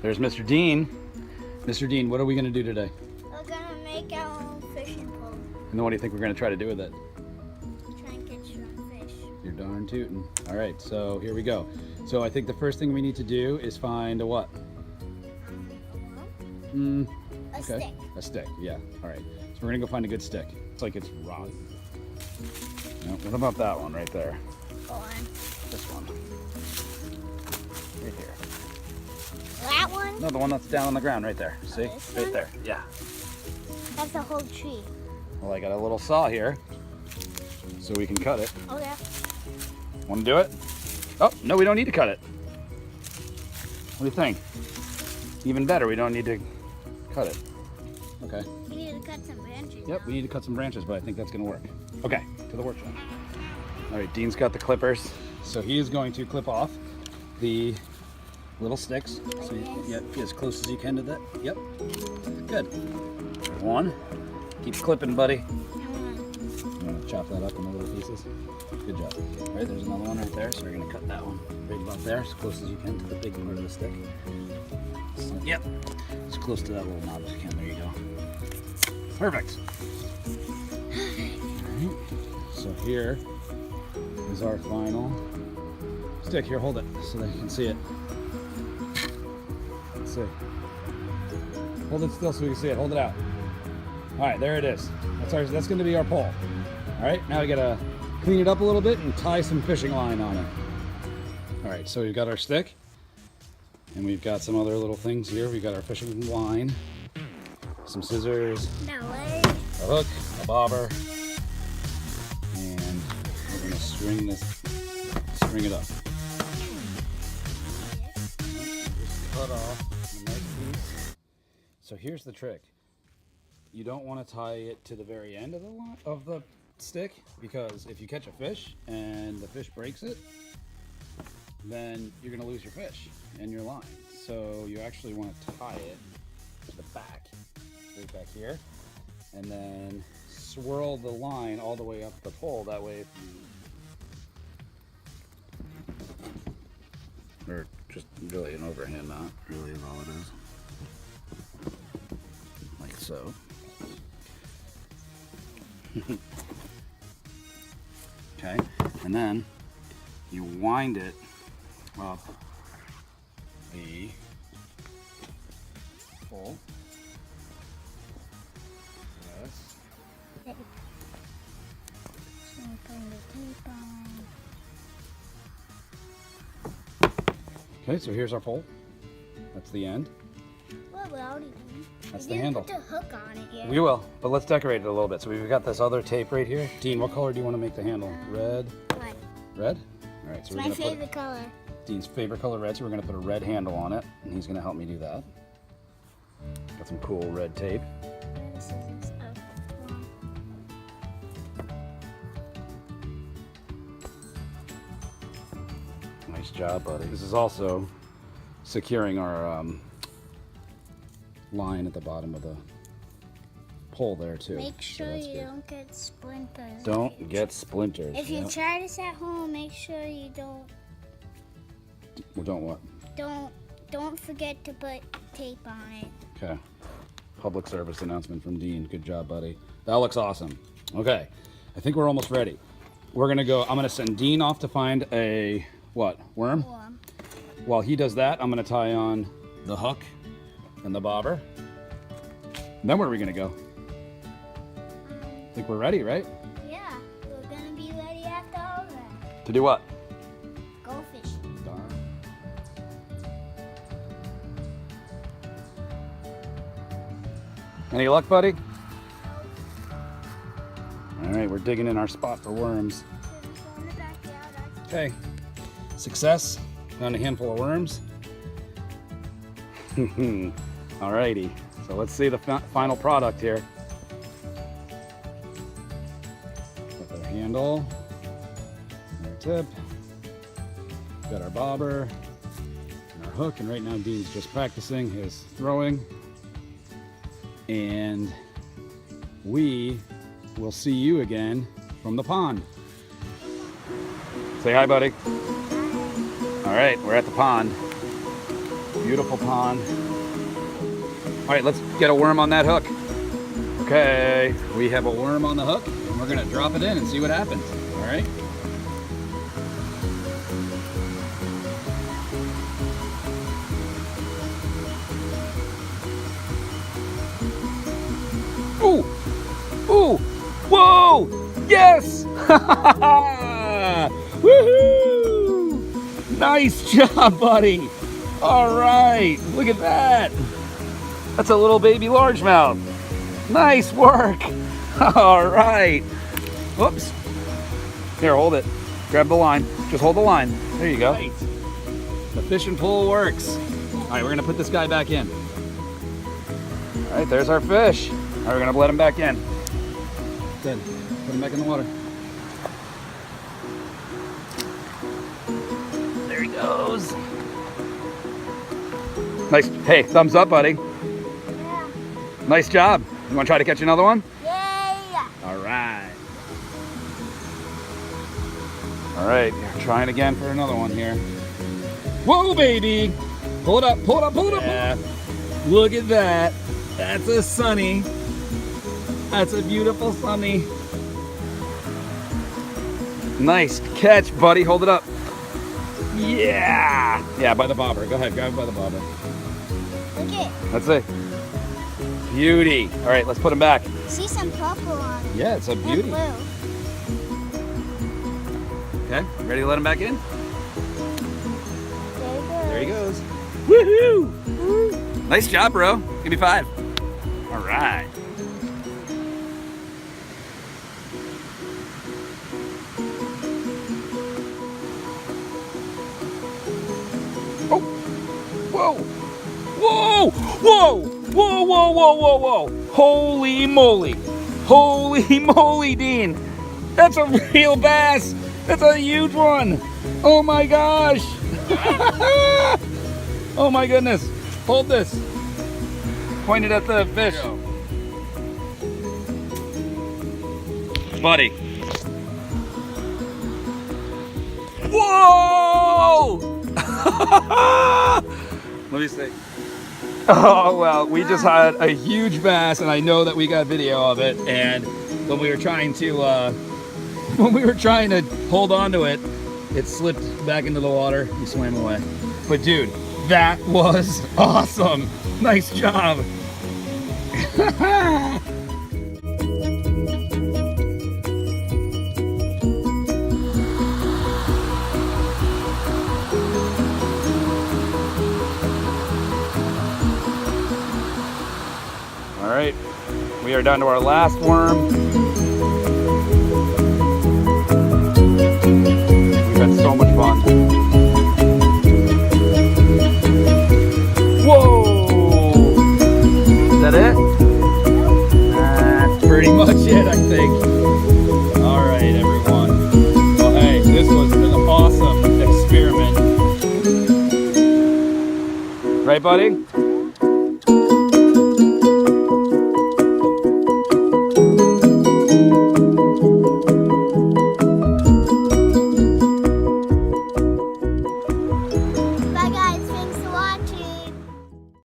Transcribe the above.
There's Mr. Dean. Mr. Dean, what are we going to do today? We're gonna make our own fishing pole. And then what do you think we're going to try to do with it? Try and catch some fish. You're darn tootin'. All right, so here we go. So I think the first thing we need to do is find a what? A stick. A stick, yeah. All right, so we're going to go find a good stick. It's like it's rotten. No, what about that one right there? Go on. This one. Right here. That one? No, the one that's down on the ground right there. See? this Right one? there. Yeah. That's a whole tree. Well, I got a little saw here so we can cut it. Oh yeah. Want to do it? Oh, no, we don't need to cut it. What do you think? Even better, we don't need to cut it. Okay. You need to cut some branches. Yep, we need to cut some branches, but I think that's going to work. Okay, to the workshop. All right, Dean's got the clippers. So he is going to clip off the little sticks. So you get as close as you can to that. Yep. Good. One. Keep clipping, buddy. You want to chop that up into little pieces? Good job. All right, there's another one right there. So we're going to cut that one right about there, as close as you can to the big part of the stick. So, yep. As close to that little knob as you can. There you go. Perfect. All right. So here is our final stick. Here, hold it so that you can see it. Let's see. Hold it still so we can see it. Hold it out. All right, there it is. That's going to be our pole. All right, now we got to clean it up a little bit and tie some fishing line on it. All right, so we've got our stick, and we've got some other little things here. We've got our fishing line, some scissors, That way. a hook, a bobber, and we're going to string it up. Just cut off a nice piece. So here's the trick. You don't want to tie it to the very end of the stick, because if you catch a fish and the fish breaks it, then you're going to lose your fish and your line. So you actually want to tie it to the back, right back here, and then swirl the line all the way up the pole. That way, if you, or just really an overhand knot, really is all it is, like so. Okay, and then you wind it up the pole. Yes. So putting the tape on. Okay, so here's our pole. That's the end. What we already done? That's We the handle. didn't put the hook on it yet. We will, but let's decorate it a little bit. So we've got this other tape right here. Dean, what color do you want to make the handle? Red? What? Red? All right, so It's we're my going to favorite color. put Dean's favorite color, red, so we're going to put a red handle on it, and he's going to help me do that. Got some cool red tape. This is Nice job, buddy. This is also securing our line at the bottom of the pole there too. Make So sure that's you good. don't get splinters. Don't get splinters. If you Yep. try this at home, make sure you Well, don't what? don't forget to put tape on it. Okay. Public service announcement from Dean. Good job, buddy. That looks awesome. Okay. I think we're almost ready. We're going to go, I'm going to send Dean off to find a, what, worm? Warm. While he does that, I'm going to tie on the hook and the bobber. And then where are we going to go? I think we're ready, right? Yeah, we're gonna be ready after all that. To do what? Go fishing. Darn. Any luck, buddy? All right, we're digging in our spot for worms. Go in the backyard. Okay. Success. Found a handful of worms. Alrighty. So let's see the final product here. Got our handle, our tip, got our bobber, and our hook, and right now Dean's just practicing his throwing. And we will see you again from the pond. Say hi, buddy. All right, we're at the pond. Beautiful pond. All right, let's get a worm on that hook. Okay, we have a worm on the hook, and we're gonna drop it in and see what happens. All right. Ooh! Ooh! Whoa! Yes! Woohoo! Nice job, buddy! All right, look at that. That's a little baby largemouth. Nice work. All right. Whoops. Here, hold it. Grab the line. Just hold the line. There you go. Right. The fish and pull works. All right, we're gonna put this guy back in. All right, there's our fish. All right, we're gonna let him back in. Good. Put him back in the water. There he goes. Nice. Hey, thumbs up, buddy. Yeah. Nice job. You want to try to catch another one? Yeah. All right. All right, trying again for another one here. Whoa, baby. Pull it up, pull it up, pull it up. Yeah. Look at that. That's a sunny. That's a beautiful sunny. Nice catch, buddy. Hold it up. Yeah. Yeah, by the bobber. Go ahead, grab it by the bobber. Look it. That's it. Beauty. All right, let's put him back. See some purple on it. Yeah, it's a beauty. And blue. Okay, ready to let him back in? There There he he goes. goes. Woohoo! Nice job, bro. Give me 5. All right. Oh! Whoa! Whoa! Whoa! Whoa! Whoa! Whoa! Whoa! Whoa! Holy moly! Holy moly, Dean! That's a real bass! That's a huge one! Oh my gosh! Oh my goodness! Hold this. Point it at the fish. Buddy. Whoa! Let me see. Oh well, we just had a huge bass, and I know that we got video of it. And when we were trying to hold on to it, it slipped back into the water. He swam away. But dude, that was awesome. Nice job. All right, we are down to our last worm. We've had so much fun. Whoa! Is that it? That's pretty much it, I think. All right, everyone. Well, hey, this was an awesome experiment. Right, buddy?